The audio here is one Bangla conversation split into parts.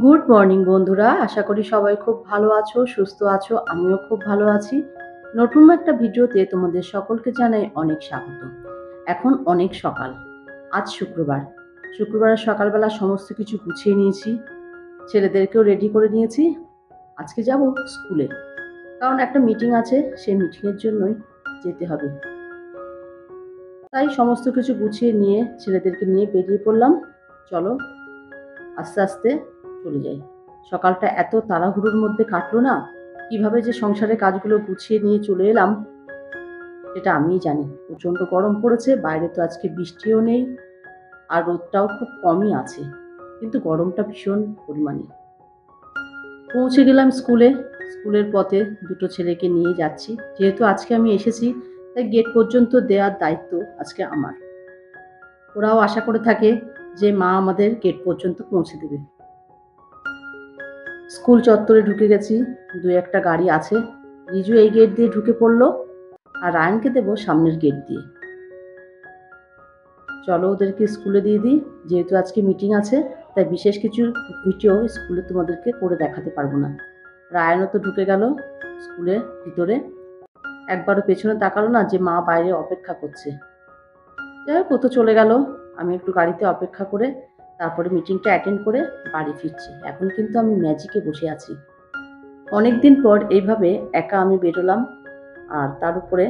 গুড মর্নিং বন্ধুরা, আশা করি সবাই খুব ভালো আছো, সুস্থ আছো। আমিও খুব ভালো আছি। নতুন একটা ভিডিওতে তোমাদের সকলকে জানাই অনেক স্বাগত। এখন অনেক সকাল, আজ শুক্রবার। শুক্রবারের সকালবেলা সমস্ত কিছু গুছিয়ে নিয়েছি, ছেলেদেরকেও রেডি করে নিয়েছি। আজকে যাব স্কুলে, কারণ একটা মিটিং আছে, সেই মিটিংয়ের জন্যই যেতে হবে। তাই সমস্ত কিছু গুছিয়ে নিয়ে ছেলেদেরকে নিয়ে বেরিয়ে পড়লাম। চলো আস্তে আস্তে চলে যাই। সকালটা এত তাড়াহুড়োর মধ্যে কাটলো না, কিভাবে যে সংসারের কাজগুলো গুছিয়ে নিয়ে চলে এলাম সেটা আমিই জানি। প্রচণ্ড গরম পড়েছে, বাইরে তো আজকে বৃষ্টিও নেই, আর রোদটাও খুব কমই আছে, কিন্তু গরমটা ভীষণ পরিমাণে। পৌঁছে গেলাম স্কুলে। স্কুলের পথে দুটো ছেলেকে নিয়ে যাচ্ছি। যেহেতু আজকে আমি এসেছি, তাই গেট পর্যন্ত দেওয়ার দায়িত্ব আজকে আমার। ওরাও আশা করে থাকে যে মা আমাদের গেট পর্যন্ত পৌঁছে দেবে। স্কুল চত্বরে ঢুকে গেছি, দু একটা গাড়ি আছে। রিজু এই গেট দিয়ে ঢুকে পড়লো, আর রায়ানকে দেবো সামনের গেট দিয়ে। চলো ওদেরকে স্কুলে দিয়ে দিই। যেহেতু আজকে মিটিং আছে, তাই বিশেষ কিছু ভিডিও স্কুলে তোমাদেরকে করে দেখাতে পারবো না। রায়ানও তো ঢুকে গেল স্কুলের ভিতরে, একবারও পেছনে তাকালো না যে মা বাইরে অপেক্ষা করছে। যাই হোক, ও তো চলে গেল। আমি একটু গাড়িতে অপেক্ষা করে তারপরে মিটিংটা অ্যাটেন্ড করে বাড়ি ফিরছি। এখন কিন্তু আমি ম্যাজিকে বসে আছি। অনেকদিন পর এইভাবে একা আমি বেরোলাম, আর তার উপরে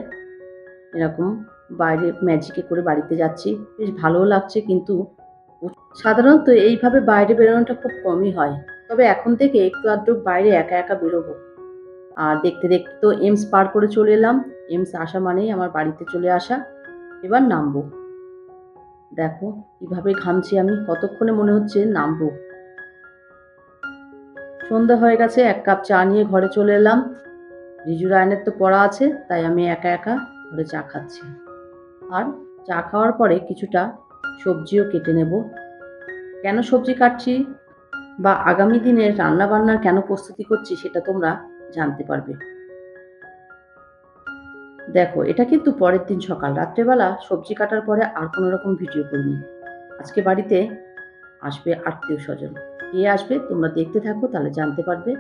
এরকম বাইরে ম্যাজিকে করে বাড়িতে যাচ্ছি। বেশ ভালোও লাগছে, কিন্তু সাধারণত এইভাবে বাইরে বেরোনোটা খুব কমই হয়। তবে এখন থেকে একটু আধটু বাইরে একা একা বেরোবো। আর দেখতে দেখতে তো এমস পার করে চলে এলাম। এমস আসা মানেই আমার বাড়িতে চলে আসা। এবার নামবো। দেখো কিভাবে ঘামছি আমি, কতক্ষণে মনে হচ্ছে নামবো। সন্ধ্যা হয়ে গেছে, এক কাপ চা নিয়ে ঘরে চলে এলাম। রিজু রায়নের তো পড়া আছে, তাই আমি একা একা ঘরে চা খাচ্ছি। আর চা খাওয়ার পরে কিছুটা সবজিও কেটে নেব। কেন সবজি কাটছি বা আগামী দিনের রান্না বান্নার কেন প্রস্তুতি করছি সেটা তোমরা জানতে পারবে। দেখো, এটা কিন্তু পরের দিন সকাল। রাত্রেবেলা সবজি কাটার পরে আর কোনো রকম ভিডিও করিনি। আজকে বাড়িতে আসবে আত্মীয় স্বজন। কে আসবে তোমরা দেখতে থাকো, তাহলে জানতে পারবে।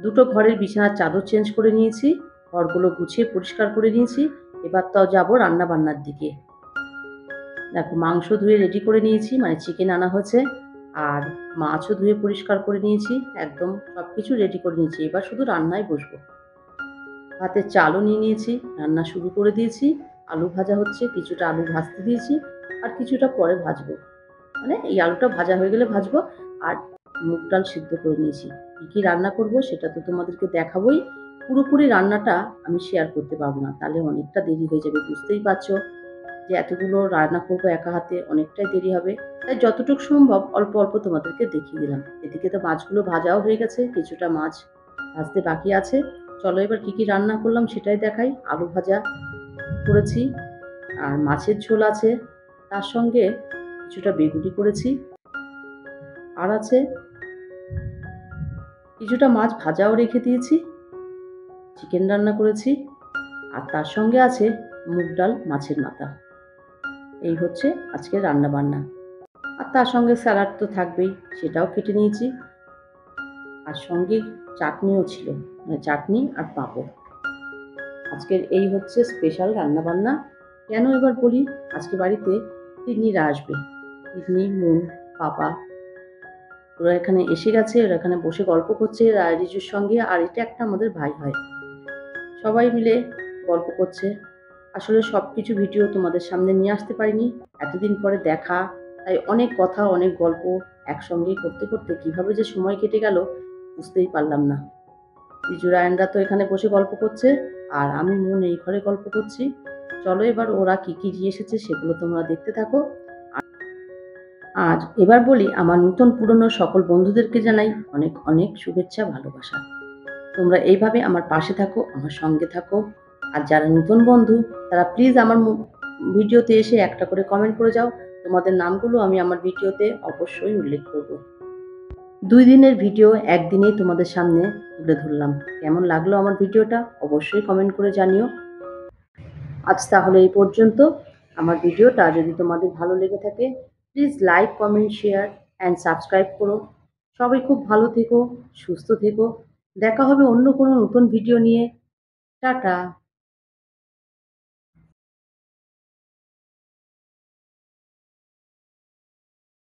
দুটো ঘরের বিছানার চাদর চেঞ্জ করে নিয়েছি, ঘরগুলো গুছিয়ে পরিষ্কার করে নিয়েছি। এবার তাও যাবো রান্না বান্নার দিকে। দেখো, মাংস ধুয়ে রেডি করে নিয়েছি, মানে চিকেন আনা হয়েছে। আর মাছও ধুয়ে পরিষ্কার করে নিয়েছি, একদম সব কিছু রেডি করে নিয়েছি। এবার শুধু রান্নায় বসবো। ভাতের চালও নিয়ে নিয়েছি, রান্না শুরু করে দিয়েছি। আলু ভাজা হচ্ছে, কিছুটা আলু ভাজতে দিয়েছি, আর কিছুটা পরে ভাজবো। মানে এই আলুটা ভাজা হয়ে গেলে ভাজবো। আর মুগ ডাল সিদ্ধ করে নিয়েছি। কী কী রান্না করব সেটা তো তোমাদেরকে দেখাবোই। পুরোপুরি রান্নাটা আমি শেয়ার করতে পারবো না, তাহলে অনেকটা দেরি হয়ে যাবে। বুঝতেই পারছো যে এতগুলো রান্না করবো একা হাতে, অনেকটাই দেরি হবে। তাই যতটুকু সম্ভব অল্প অল্প তোমাদেরকে দেখিয়ে দিলাম। এদিকে তো মাছগুলো ভাজাও হয়ে গেছে, কিছুটা মাছ ভাজতে বাকি আছে। চলো এবার কী কী রান্না করলাম সেটাই দেখাই। আলু ভাজা করেছি, আর মাছের ঝোল আছে, তার সঙ্গে কিছুটা বেগুনি করেছি, আর আছে কিছুটা মাছ ভাজাও রেখে দিয়েছি, চিকেন রান্না করেছি, আর তার সঙ্গে আছে মুগ ডাল মাছের মাথা। এই হচ্ছে আজকের রান্না বান্না। আর তার সঙ্গে স্যালাড তো থাকবেই, সেটাও কেটে নিয়েছি। আর সঙ্গে চাটনিও ছিল, মানে চাটনি আর পাঁপড়। আজকের এই হচ্ছে স্পেশাল রান্না বান্না। কেন এবার বলি, আজকে বাড়িতে তিন্নিরা আসবে। তিন্নি, মুন, পাপা, ওরা এখানে এসে গেছে। ওরা এখানে বসে গল্প করছে রিজুর সঙ্গে। আর এটা একটা আমাদের ভাই হয়, সবাই মিলে গল্প করছে। আসলে সব কিছু ভিডিও তোমাদের সামনে নিয়ে আসতে পারিনি, এতদিন পরে দেখা, তাই অনেক কথা অনেক গল্প একসঙ্গেই করতে করতে কীভাবে যে সময় কেটে গেল বুঝতেই পারলাম না। রিজু রায়নরা তো এখানে বসে গল্প করছে, আর আমি মন এই ঘরে গল্প করছি। চলো এবার ওরা কী কী নিয়ে এসেছে সেগুলো তোমরা দেখতে থাকো। আর এবার বলি, আমার নতুন পুরনো সকল বন্ধুদেরকে জানাই অনেক অনেক শুভেচ্ছা, ভালোবাসা। তোমরা এইভাবে আমার পাশে থাকো, আমার সঙ্গে থাকো। আর যারা নতুন বন্ধু, তারা প্লিজ আমার ভিডিওতে এসে একটা করে কমেন্ট করে যাও। তোমাদের নামগুলো আমি আমার ভিডিওতে অবশ্যই উল্লেখ করব। 2 দিনের ভিডিও একদিনেই তোমাদের সামনে তুলে ধরলাম। কেমন লাগলো আমার ভিডিওটা অবশ্যই কমেন্ট করে জানিও। আজ তাহলে এই পর্যন্ত। আমার ভিডিওটা যদি তোমাদের ভালো লেগে থাকে, please like, comment, share and subscribe করো। সবাই খুব ভালো থেকো, সুস্থ থেকো। দেখা হবে অন্য কোনো নতুন ভিডিও নিয়ে। টাটা।